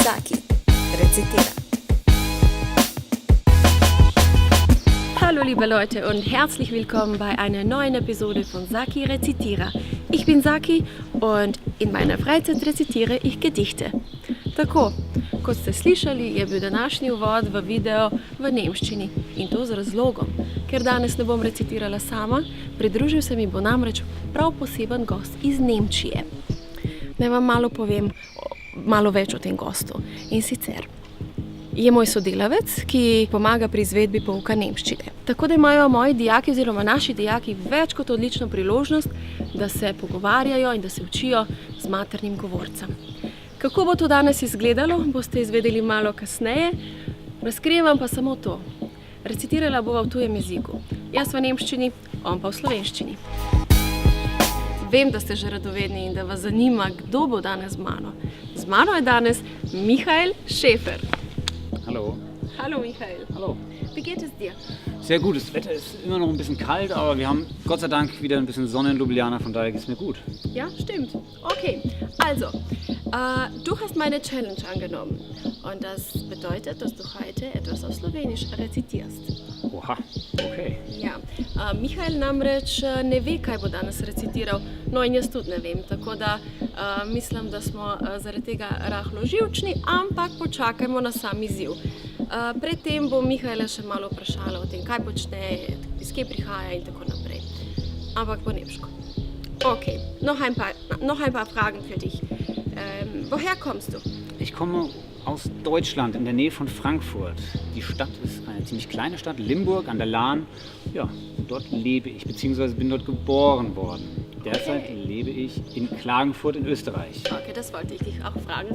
Saki rezitiere. Hallo liebe Leute und herzlich willkommen bei einer neuen Episode von Saki rezitiere. Ich bin Saki und in meiner Freizeit rezitiere ich Gedichte. Tako, kot ste slišali, je bil današnji uvod v video v nemščini in to z razlogom, ker danes ne bom recitirala sama, pridružil se mi bo namreč prav poseben gost iz Nemčije. Naj vam malo povem malo več o tem gostu. In sicer je moj sodelavec, ki pomaga pri izvedbi pouka nemščine. Tako da imajo moji dijaki oziroma naši dijaki več kot odlično priložnost, da se pogovarjajo in da se učijo z maternim govorcem. Kako bo to danes izgledalo, boste izvedeli malo kasneje. Razkrijem vam pa samo to. Recitirala bova v tujem jeziku. Jaz v nemščini, on pa v slovenščini. Vem, da ste že radovedni in da vas zanima, kdo bo danes z mano. Z mano je danes Michael Schäfer. Hallo. Hallo Michael. Hallo. Wie geht es dir? Sehr gut, das Wetter ist immer noch ein bisschen kalt, aber wir haben Gott sei Dank wieder ein bisschen Sonne in Ljubljana, von daher geht es mir gut. Ja, stimmt. Okay, also, du hast meine Challenge angenommen und das bedeutet, dass du heute etwas auf Slowenisch rezitierst. Oha, okay. Ja, Michael namreč ne ve, kaj bo danes recitiral, no in jaz tudi ne vem, tako da mislim, da smo zaradi tega rahlo živčni, ampak počakajmo na sam izziv. Predtem bom Michaela še malo vprašala o tem, kaj počne, iz kje prihaja in tako naprej. Ampak po nemško. Okay, noch ein paar Fragen für dich. Woher kommst du? Ich komme aus Deutschland, in der Nähe von Frankfurt. Die Stadt ist eine ziemlich kleine Stadt, Limburg an der Lahn. Ja, dort lebe ich, beziehungsweise bin dort geboren worden. Derzeit lebe ich in Klagenfurt in Österreich. Okay, das wollte ich dich auch fragen.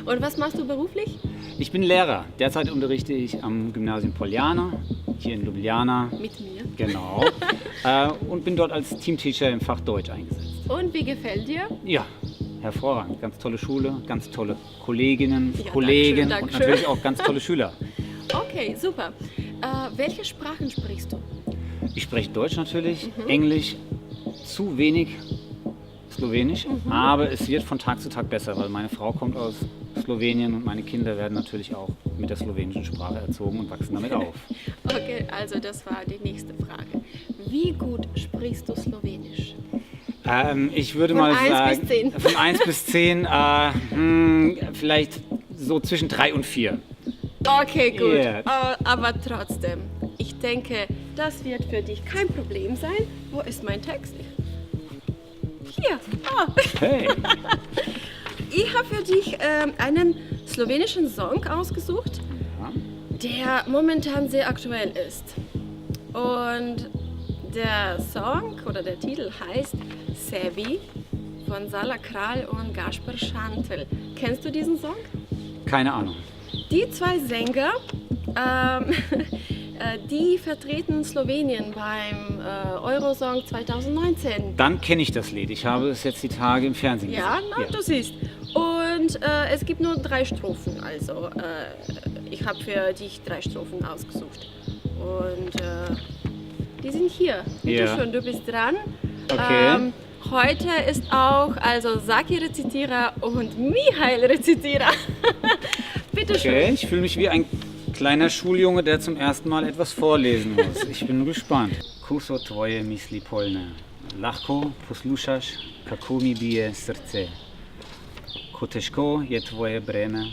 Und was machst du beruflich? Ich bin Lehrer. Derzeit unterrichte ich am Gymnasium Poljana, hier in Ljubljana. Mit mir. Genau. Und bin dort als Teamteacher im Fach Deutsch eingesetzt. Und wie gefällt dir? Ja, hervorragend. Ganz tolle Schule, ganz tolle Kolleginnen, Ja, Kollegen Dankeschön, und Dankeschön. natürlich auch ganz tolle Schüler. Okay, super. Welche Sprachen sprichst du? Ich spreche Deutsch natürlich, Englisch, zu wenig Slowenisch, aber es wird von Tag zu Tag besser, weil meine Frau kommt aus Slowenien und meine Kinder werden natürlich auch mit der slowenischen Sprache erzogen und wachsen damit auf. Okay, also das war die nächste Frage. Wie gut sprichst du Slowenisch? Ich würde Von mal 1 sagen, bis 10. von 1 bis 10, vielleicht so zwischen 3 und 4. Okay, gut. Yeah. Aber trotzdem, ich denke, das wird für dich kein Problem sein. Wo ist mein Text? Hier. Oh. Hey, Ich habe für dich einen slowenischen Song ausgesucht, der momentan sehr aktuell ist. Und der Song oder der Titel heißt Sebi von Sala Kralj und Gaspar Šantl. Kennst du diesen Song? keine Ahnung. Die zwei Sänger, die vertreten Slowenien beim Eurosong 2019. Dann kenne ich das Lied. Ich habe es jetzt die Tage im Fernsehen Ja, gesehen. na, du siehst. Und es gibt nur 3 Strophen, also ich habe für dich 3 Strophen ausgesucht. Und die sind hier. Bitte Ja. schön, du bist dran. Okay. Heute ist auch also Saki Rezitierer und Michael Rezitierer. Bitte schön. Okay, ich fühle mich wie ein kleiner Schuljunge, der zum ersten Mal etwas vorlesen muss. Ich bin gespannt. Kuso tvoje misli polne. Lahko poslušaš, kako mi bije srce. Ko težko je tvoje breme,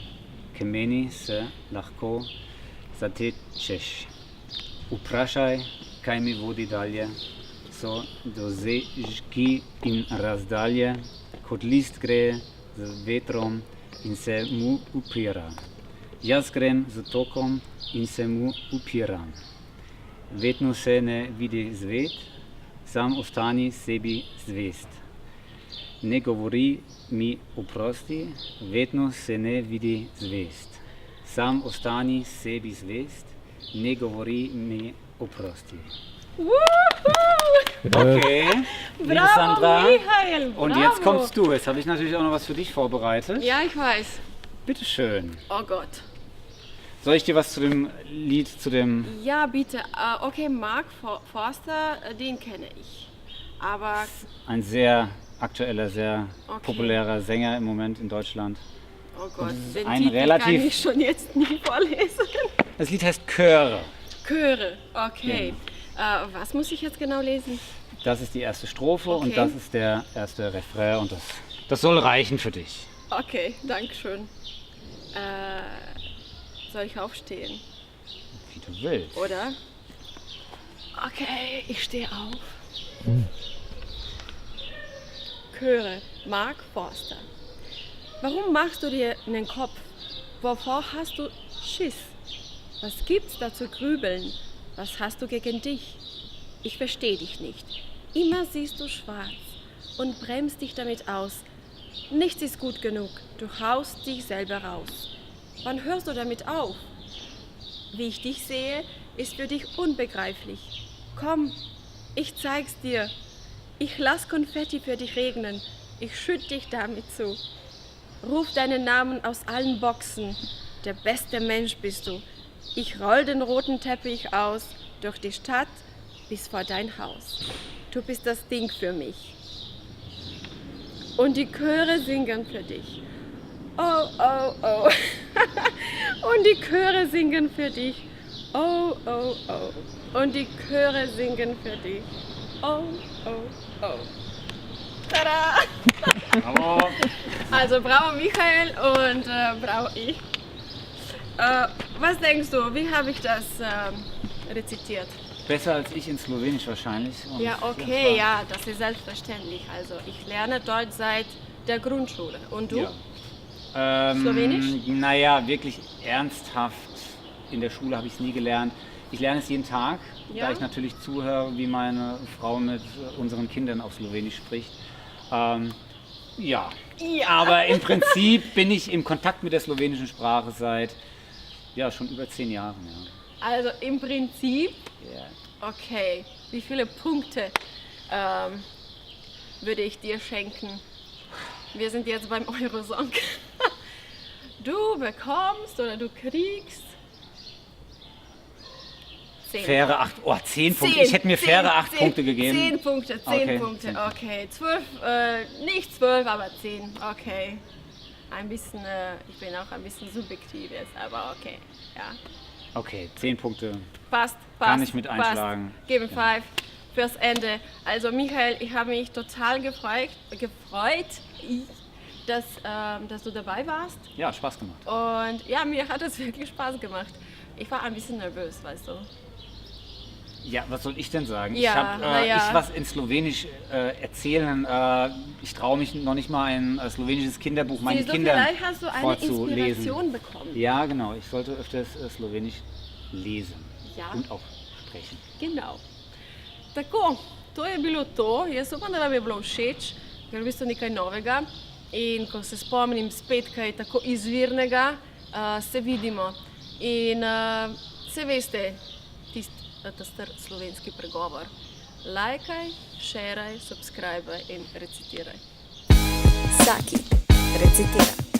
ke meni se lahko zatečeš. Vprašaj, kaj mi vodi dalje. So dosežki in razdalje, kot list gre z vetrom in se mu upira. Jaz grem z tokom in se mu upiram. Vedno se ne vidi zvet, sam ostani sebi zvest. Ne govori mi oprosti, vedno se ne vidi zvest. Sam ostani sebi zvest, ne govori mi oprosti. Okay, liebe Bravo, Sandra. Michael! Und bravo. jetzt kommst du. Jetzt habe ich natürlich auch noch was für dich vorbereitet. Ja, ich weiß. Bitte schön. Oh Gott. Soll ich dir was zu dem Lied, zu dem... Ja, bitte. Okay, Mark Forster, den kenne ich. Aber Ein sehr aktueller, sehr Okay. populärer Sänger im Moment in Deutschland. Oh Gott, ist den ein Titel relativ- kann ich schon jetzt nie vorlesen. Das Lied heißt Chöre. Chöre, okay. Was muss ich jetzt genau lesen? Das ist die erste Strophe Okay. und das ist der erste Refrain und das soll reichen für dich. Okay, danke schön. Soll ich aufstehen, Wie du willst. oder? Okay, ich stehe auf. Chöre, Mark Forster. Warum machst du dir einen Kopf? Wovor hast du Schiss? Was gibt's da zu grübeln? Was hast du gegen dich? Ich verstehe dich nicht. Immer siehst du schwarz und bremst dich damit aus. Nichts ist gut genug. Du haust dich selber raus. Wann hörst du damit auf? Wie ich dich sehe, ist für dich unbegreiflich. Komm, ich zeig's dir. Ich lass Konfetti für dich regnen. Ich schütt dich damit zu. Ruf deinen Namen aus allen Boxen. Der beste Mensch bist du. Ich roll den roten Teppich aus, durch die Stadt bis vor dein Haus. Du bist das Ding für mich. Und die Chöre singen für dich. Oh, oh, oh. Und die Chöre singen für dich. Oh, oh, oh. Und die Chöre singen für dich. Oh, oh, oh. Tada! Aber Also bravo Michael und bravo ich. Was denkst du, wie habe ich das rezitiert? besser als ich in Slowenisch wahrscheinlich. Und Ja, okay, ja, das ist selbstverständlich. Also ich lerne Deutsch seit der Grundschule. Und du? Ja. Slowenisch? Naja, wirklich ernsthaft in der Schule habe ich es nie gelernt. Ich lerne es jeden Tag, Ja? da ich natürlich zuhöre, wie meine Frau mit unseren Kindern auf Slowenisch spricht. Ja. Ja. Aber im Prinzip bin ich im Kontakt mit der slowenischen Sprache seit schon über 10 Jahren. Also im Prinzip, Ja. okay, wie viele Punkte würde ich dir schenken? Wir sind jetzt beim Eurosong. Du bekommst oder du kriegst 10. Faire 8, 10 Punkte. 10, Ich hätte mir faire 8 Punkte gegeben. 10 Punkte, 10 Okay, Punkte, 10. okay. 12, nicht 12, aber 10, okay. Ein bisschen, ich bin auch ein bisschen subjektiv jetzt, aber okay, ja. Okay, 10 Punkte. Passt. Kann ich mit einschlagen. Passt. Geben 5 fürs Ende. Also Michael, ich habe mich total gefreut dass du dabei warst. Ja, hat Spaß gemacht. Und ja, mir hat es wirklich Spaß gemacht. Ich war ein bisschen nervös, weißt du. Ja, was soll ich denn sagen? Ja, na ja. Ich was in Slowenisch erzählen. Ich traue mich noch nicht mal ein slowenisches Kinderbuch meinen Siehst du, Kindern vielleicht hast du eine vorzulesen. Inspiration bekommen. Ja, genau. Ich sollte öfters Slowenisch lesen Ja. und auch sprechen. Genau. Tako, to je bilo to. Jaz upam, da vam je bilo všeč, ker je v bistvu nekaj novega. In ko se spomnim spet kaj tako izvirnega, se vidimo. In se veste, ta star slovenski pregovor. Lajkaj, šeraj, subscribaj in recitiraj. Saki recitira.